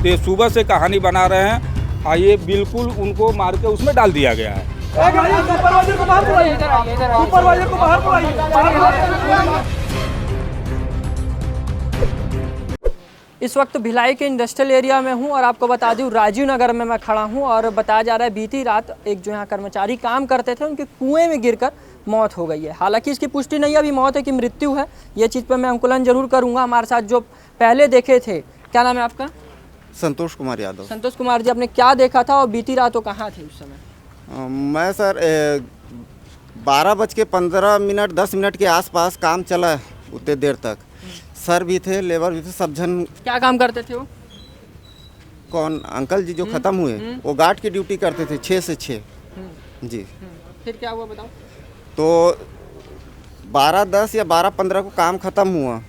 ये सुबह से कहानी बना रहे हैं और ये बिल्कुल उनको मार के उसमें डाल दिया गया है। सुपरवाइजर को बाहर बुलाइए, सुपरवाइजर को बाहर बुलाइए। इस वक्त भिलाई के इंडस्ट्रियल एरिया में हूं और आपको बता दूं राजीव नगर में मैं खड़ा हूं और बताया जा रहा है बीती रात एक जो यहाँ कर्मचारी काम करते थे उनके कुएं में गिरकर मौत हो गई है। हालांकि इसकी पुष्टि नहीं है अभी मौत है कि मृत्यु है, ये चीज़ पर मैं अंकुलन जरूर करूँगा। हमारे साथ जो पहले देखे थे, क्या नाम है आपका? संतोष कुमार यादव। संतोष कुमार जी, आपने क्या देखा था और बीती रात वो कहाँ थे उस समय? मैं सर 12:15 10 मिनट के आसपास काम चला उतने देर तक। सर भी थे, लेबर भी थे, सब जन। क्या काम करते थे वो? कौन अंकल जी जो ख़त्म हुए वो गार्ड की ड्यूटी करते थे 6 से 6 जी। फिर क्या हुआ बताओ? तो 12:10 या 12:15 को काम ख़त्म हुआ,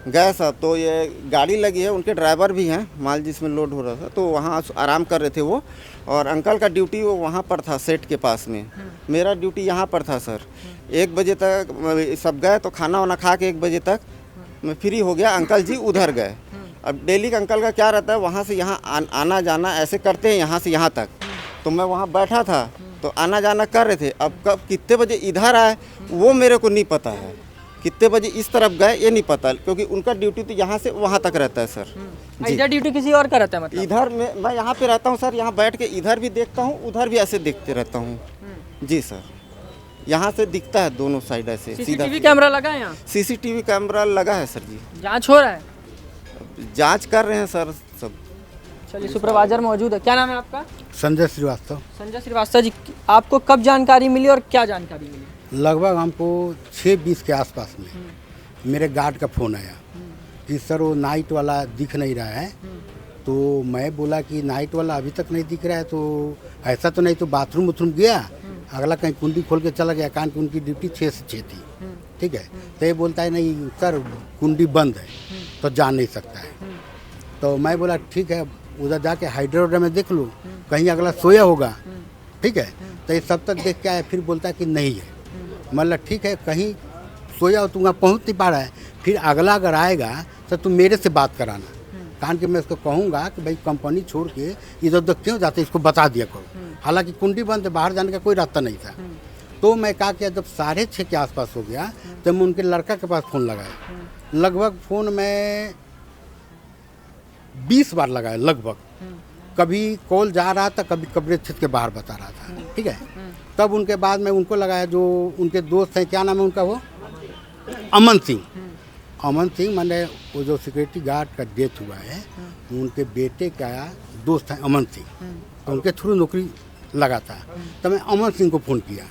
गए सब। तो ये गाड़ी लगी है, उनके ड्राइवर भी हैं, माल जिसमें लोड हो रहा था, तो वहाँ आराम कर रहे थे वो। और अंकल का ड्यूटी वो वहाँ पर था सेट के पास में, मेरा ड्यूटी यहाँ पर था सर। 1 बजे तक सब गए, तो खाना वाना खा के 1 बजे तक मैं फ्री हो गया। अंकल जी उधर गए। अब डेली का अंकल का क्या रहता है, वहाँ से यहाँ आना जाना ऐसे करते हैं, यहाँ से यहाँ तक। तो मैं वहाँ बैठा था तो आना जाना कर रहे थे। अब कब कितने बजे इधर आए वो मेरे को नहीं पता है, कितने बजे इस तरफ गए ये नहीं पता, क्योंकि उनका ड्यूटी तो यहाँ से वहाँ तक रहता है सर। इधर ड्यूटी किसी और का रहता है मतलब? इधर मैं यहाँ पे रहता हूँ सर, यहाँ बैठ के इधर भी देखता हूँ, उधर भी ऐसे देखते रहता हूँ जी सर। यहाँ से दिखता है दोनों साइड ऐसे। सीसीटीवी कैमरा लगा है यहाँ? सीसीटीवी कैमरा लगा है सर जी। जांच हो रहा है? जांच कर रहे हैं सर सब। चलिए, सुपरवाइजर मौजूद है। क्या नाम है आपका? संजय श्रीवास्तव। संजय श्रीवास्तव जी, आपको कब जानकारी मिली और क्या जानकारी मिली? लगभग हमको 6:20 के आसपास में मेरे गार्ड का फ़ोन आया कि सर वो नाइट वाला दिख नहीं रहा है। तो मैं बोला कि नाइट वाला अभी तक नहीं दिख रहा है, तो ऐसा तो नहीं तो बाथरूम वाथरूम गया, अगला कहीं कुंडी खोल के चला गया, कारण कि उनकी ड्यूटी 6 से 6 थी। ठीक है, तो ये बोलता है नहीं सर कुंडी बंद है तो जा नहीं सकता है। तो मैं बोला ठीक है, उधर जाके हाइड्रोडा में देख लूँ कहीं अगला सोया होगा। ठीक है, तो ये सब तक देख के आया, फिर बोलता है कि नहीं है। मतलब ठीक है, कहीं सोया हो, तुम वहाँ पहुँच नहीं पा रहा है, फिर अगला अगर आएगा तो तुम मेरे से बात कराना, कारण कि मैं उसको कहूँगा कि भाई कंपनी छोड़ के इधर उधर क्यों जाते, इसको बता दिया करो। हालांकि कुंडी बंद है, बाहर जाने का कोई रास्ता नहीं था। तो मैं कहा कि जब 6:30 के आसपास हो गया तो मैं उनके लड़का के पास फ़ोन लगाया। लगभग फ़ोन में 20 बार लगाया लगभग। कभी कॉल जा रहा था, कभी कब्र छत के बाहर बता रहा था। ठीक है, तब उनके बाद में उनको लगाया, जो उनके दोस्त हैं, क्या नाम है उनका, वो अमन सिंह। अमन सिंह मैंने वो जो सिक्योरिटी गार्ड का डेथ हुआ है उनके बेटे का दोस्त है अमन सिंह, तो उनके थ्रू नौकरी लगा था। तो मैं अमन सिंह को फ़ोन किया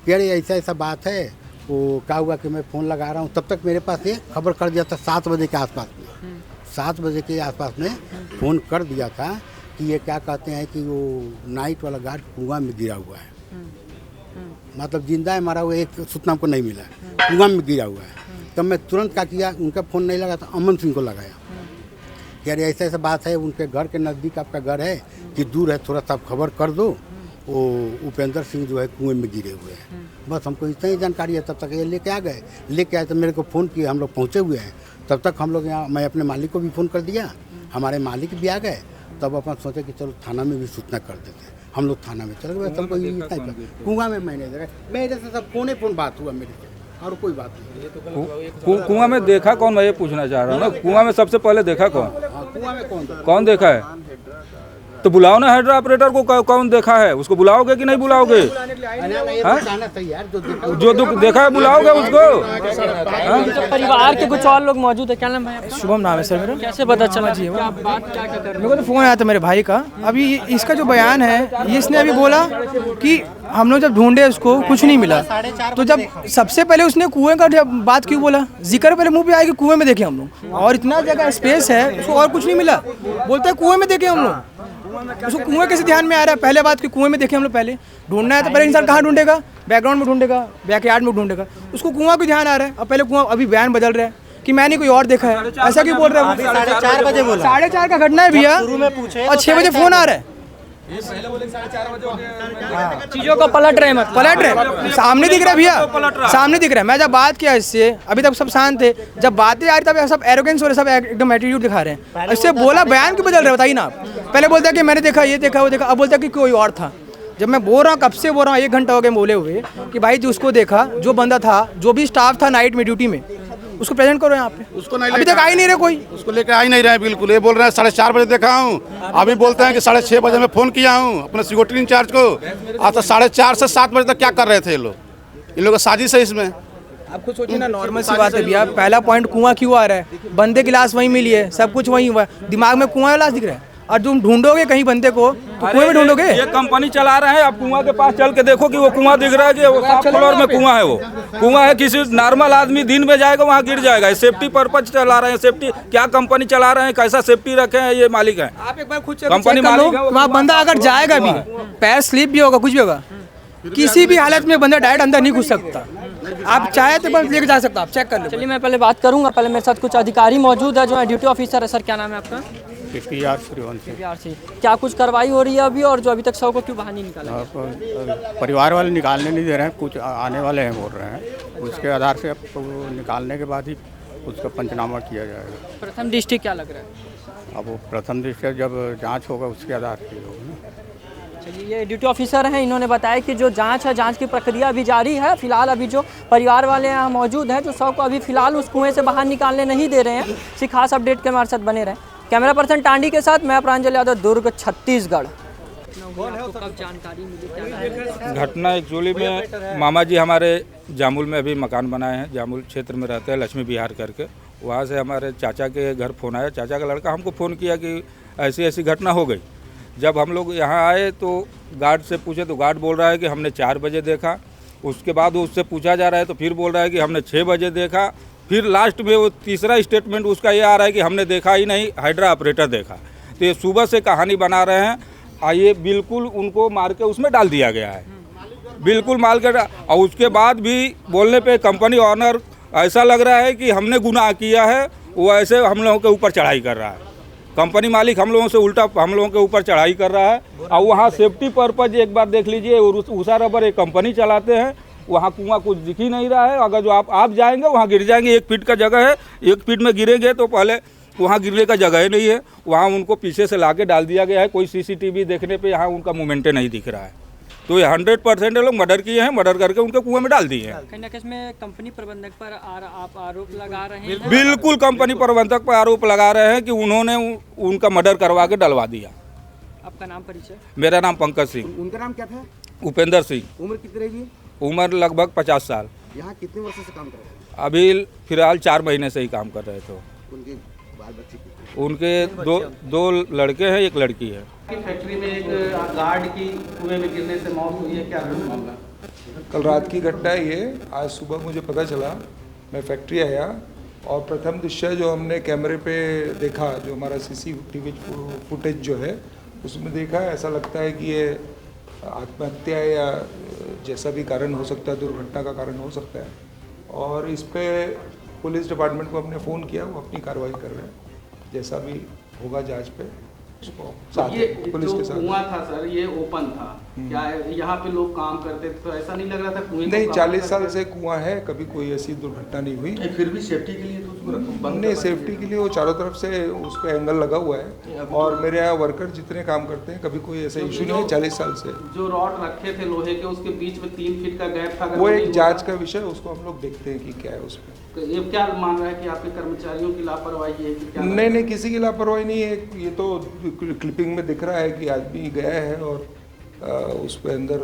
कि अरे ऐसा ऐसा बात है। वो क्या हुआ कि मैं फ़ोन लगा रहा हूँ, तब तक मेरे पास ये खबर कर दिया था 7 बजे के आसपास में। 7 बजे के आसपास में फ़ोन कर दिया था कि ये क्या कहते हैं कि वो नाइट वाला गार्ड कुआं में गिरा हुआ है। मतलब जिंदा है, मारा हुआ एक सूचना हमको नहीं मिला, कुआं में गिरा हुआ है। तब मैं तुरंत क्या किया, उनका फ़ोन नहीं लगा तो अमन सिंह को लगाया कि अरे ऐसा ऐसा बात है, उनके घर के नज़दीक आपका घर है कि दूर है, थोड़ा सा खबर कर दो। वो उपेंद्र सिंह जो है कुएं में गिरे हुए हैं। बस हमको इतना ही जानकारी है। तब तक ये लेके आ गए, लेके आए तो मेरे को फ़ोन किया, हम लोग पहुँचे हुए हैं। तब तक हम लोग यहाँ, मैं अपने मालिक को भी फ़ोन कर दिया, हमारे मालिक भी आ गए। तब अपन सोचे कि चलो थाना में भी सूचना कर देते हैं। हम लोग थाना में चले गए। सबको कुआं में मैंने देखा, मेरे से सब फ़ोन बात हुआ मेरे से, और कोई बात नहीं। कुआं में देखा कौन, मैं ये पूछना चाह रहा हूँ ना। कुआं में सबसे पहले देखा कौन? कुआं में कौन देखा है? तो बुलाओ ना हाइड्रो ऑपरेटर को, कौन देखा है उसको बुलाओगे कि नहीं बुलाओगे? जो देखा है बुलाओगे उसको। परिवार के कुछ और लोग मौजूद है। क्या नाम है? शुभम नाम है सर मेरा। कैसे पता चला जी? क्या बात क्या कर? मेरे को तो फ़ोन आया था मेरे भाई का। अभी इसका जो बयान है, ये इसने अभी बोला कि हम लोग जब ढूंढे उसको कुछ नहीं मिला। तो जब सबसे पहले उसने कुएं का बात क्यों बोला, जिक्र पहले मुंह पे आया कि कुएं में देखे हम लोग, और इतना जगह स्पेस है उसको और कुछ नहीं मिला, बोलते हैं कुएं में देखे हम लोग। उसको कुएं कैसे ध्यान में आ रहा है? पहले बात कि कुएं में देखे हम लोग, पहले ढूंढना है तो पहले इंसान कहाँ ढूंढेगा? बैकग्राउंड में ढूंढेगा, बैकयार्ड में ढूंढेगा। उसको कुआं को ध्यान आ रहा है। अब पहले कुआं, अभी बयान बदल रहा है कि मैंने कोई और देखा है। ऐसा क्यों बोल रहा है? 4:30 बजे बोला। 4:30 का घटना है भैया, और 6 बजे फ़ोन आ रहा है। चीजों को पलट रहे हैं मतलब। पलट रहे, सामने दिख रहा है भैया, सामने दिख रहा है। मैं जब बात किया इससे, अभी तक सब शांत थे, जब बातें आ रही तब सब एरोगेंस हो रहे, सब एकदम एटीट्यूड दिखा रहे हैं। इससे बोला बयान क्यों बदल रहे बताइए ना आप। पहले बोलता है कि मैंने देखा, ये देखा, वो देखा, अब बोलता है कि कोई और था। जब मैं बोल रहा हूँ, कब से बोल रहा हूँ, 1 घंटा हो गया बोले हुए कि भाई जो उसको देखा, जो बंदा था, जो भी स्टाफ था नाइट में ड्यूटी में, उसको प्रेजेंट करो यहाँ पे। उसको नहीं अभी तक आ ही नहीं रहे कोई, उसको लेकर आ ही नहीं रहे बिल्कुल। ये बोल रहे हैं 4:30 बजे देखा हूँ, अभी बोलते हैं कि 6:30 बजे मैं फ़ोन किया हूँ अपने सिक्योरिटी इंचार्ज को। आज तो 4:30 से 7 बजे तक क्या कर रहे थे ये लोग का साजिश है इसमें। आप खुद सोचिए ना, नॉर्मल सी बात है भैया। पहला पॉइंट कुआं क्यों आ रहा है, बंदे की लाश वहीं मिली है, सब कुछ वहीं हुआ है, दिमाग में कुआं लाश दिख रहा है। और तुम ढूंढोगे कहीं बंदे को तो कुएं में ढूंढोगे। ये कंपनी चला रहे हैं, आप कुआं के पास चल के देखो कि वो कुआं दिख रहा है कि वो टॉप फ्लोर में कुआं है। वो कुआं है, किसी नॉर्मल आदमी दिन में जाएगा वहाँ गिर जाएगा। सेफ्टी पर्पज चला रहे हैं, सेफ्टी क्या कंपनी चला रहे हैं, कैसा सेफ्टी रखे हैं, ये मालिक है। आप एक बार खुद कंपनी चेक कर लो, मालिक है, वहाँ बंदा अगर जाएगा भी, पैर स्लिप भी होगा, कुछ भी होगा, किसी भी हालत में बंदा डायरेक्ट अंदर नहीं घुस सकता। आप चाहे तो बस लेके जा सकता, आप चेक कर लो। चलिए मैं पहले बात करूंगा। पहले मेरे साथ कुछ अधिकारी मौजूद है जो है ड्यूटी ऑफिसर है। सर क्या नाम है आपका? PPR श्रीवंशी। क्या कुछ कार्रवाई हो रही है अभी, और जो अभी तक शव को क्यों बाहर नहीं निकाला? परिवार वाले निकालने नहीं दे रहे हैं, कुछ आने वाले हैं बोल रहे हैं। उसके आधार से अब निकालने के बाद ही उसका पंचनामा किया जाएगा। प्रथम दृष्टि क्या लग रहा है? अब वो प्रथम दृष्टि जब जांच होगा उसके आधार से होगा ना। चलिए, ये ड्यूटी ऑफिसर हैं, इन्होंने बताया कि जो जांच है, जांच की प्रक्रिया अभी जारी है। फिलहाल अभी जो परिवार वाले यहाँ मौजूद हैं, जो शव को अभी फिलहाल उस कुएं से बाहर निकालने नहीं दे रहे हैं। इसी खास अपडेट के हमारे साथ बने रहें। कैमरा पर्सन टांडी के साथ मैं प्रांजल यादव, दुर्ग, छत्तीसगढ़। कब जानकारी मिली? घटना एक्चुअली में मामा जी हमारे जामुल में अभी मकान बनाए हैं, जामुल क्षेत्र में रहते हैं, लक्ष्मी विहार करके। वहाँ से हमारे चाचा के घर फ़ोन आया, चाचा का लड़का हमको फ़ोन किया कि ऐसी ऐसी घटना हो गई। जब हम लोग यहाँ आए तो गार्ड से पूछे तो गार्ड बोल रहा है कि हमने 4 बजे देखा। उसके बाद उससे पूछा जा रहा है तो फिर बोल रहा है कि हमने 6 बजे देखा। फिर लास्ट में वो तीसरा स्टेटमेंट उसका ये आ रहा है कि हमने देखा ही नहीं, हाइड्रा ऑपरेटर देखा। तो ये सुबह से कहानी बना रहे हैं। आइए, बिल्कुल उनको मार के उसमें डाल दिया गया है, बिल्कुल मार के। और उसके बाद भी बोलने पे कंपनी ऑनर ऐसा लग रहा है कि हमने गुनाह किया है, वो ऐसे हम लोगों के ऊपर चढ़ाई कर रहा है। कंपनी मालिक हम लोगों से उल्टा हम लोगों के ऊपर चढ़ाई कर रहा है। और वहाँ सेफ्टी पर्पज एक बार देख लीजिए, उषा रबर एक कंपनी चलाते हैं, वहाँ कुआं कुछ दिख ही नहीं रहा है। अगर जो आप जाएंगे वहाँ गिर जाएंगे। 1 फीट का जगह है, 1 फीट में गिरेंगे तो पहले वहाँ गिरने का जगह ही नहीं है। वहाँ उनको पीछे से लाके डाल दिया गया है। कोई CCTV देखने पे यहाँ उनका मूवमेंट नहीं दिख रहा है। तो ये 100% लोग मर्डर किए हैं, मर्डर करके उनके कुएं में डाल दिए हैं। कहीं ना कहीं इसमें कंपनी प्रबंधक पर आप आरोप लगा रहे हैं? बिल्कुल कंपनी प्रबंधक पर आरोप लगा रहे हैं कि उन्होंने उनका मर्डर करवा के डलवा दिया। आपका नाम परिचय? मेरा नाम पंकज सिंह। उनका नाम क्या था? उपेंद्र सिंह। उम्र कितनी रहेगी? उम्र लगभग 50 साल। यहाँ कितने वर्षों से काम कर रहे हैं? अभी फिलहाल 4 महीने से ही काम कर रहे थे। उनके बाल बच्चे कितने? उनके दो लड़के हैं, 1 लड़की है। फैक्ट्री में एक गार्ड की कुएं में गिरने से मौत हुई है, क्या मामला? कल रात की घटना है ये। आज सुबह मुझे पता चला, मैं फैक्ट्री आया और प्रथम दृश्य जो हमने कैमरे पे देखा, जो हमारा CCTV फुटेज जो है उसमें देखा, ऐसा लगता है कि ये आत्महत्या या जैसा भी कारण हो सकता है, दुर्घटना का कारण हो सकता है। और इस पे पुलिस डिपार्टमेंट को हमने फ़ोन किया, वो अपनी कार्रवाई कर रहे हैं। जैसा भी होगा जांच पे उसको साथ ये पुलिस के साथ। कुआं था सर, ये ओपन था क्या? यहाँ पे लोग काम करते थे, तो ऐसा नहीं लग रहा था कुएं? नहीं, 40 साल से कुआं है, कभी कोई ऐसी दुर्घटना नहीं हुई। फिर भी सेफ्टी के लिए तो उसको बंद नहीं, सेफ्टी के लिए वो चारों तरफ से उस पर एंगल लगा हुआ है। और मेरे यहाँ वर्कर जितने काम करते हैं, कभी कोई ऐसा इशू नहीं है 40 साल से। जो रॉड रखे थे लोहे के, उसके बीच में 3 फीट का गैप था। वो एक जांच का विषय है, उसको हम लोग देखते हैं कि क्या है उसमें। ये क्या मान रहा है कि आपके कर्मचारियों की लापरवाही है कि क्या? नहीं, किसी की लापरवाही नहीं है। ये तो क्लिपिंग में दिख रहा है कि आदमी गया है और उस पे अंदर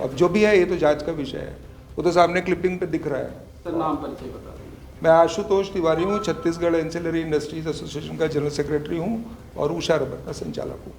अब जो भी है ये तो जांच का विषय है, वो तो सामने क्लिपिंग पे दिख रहा है। सर नाम परिचय बता दें। मैं आशुतोष तिवारी हूँ, छत्तीसगढ़ एंसिलरी इंडस्ट्रीज एसोसिएशन का जनरल सेक्रेटरी हूँ और उषा रबर का संचालक हूँ।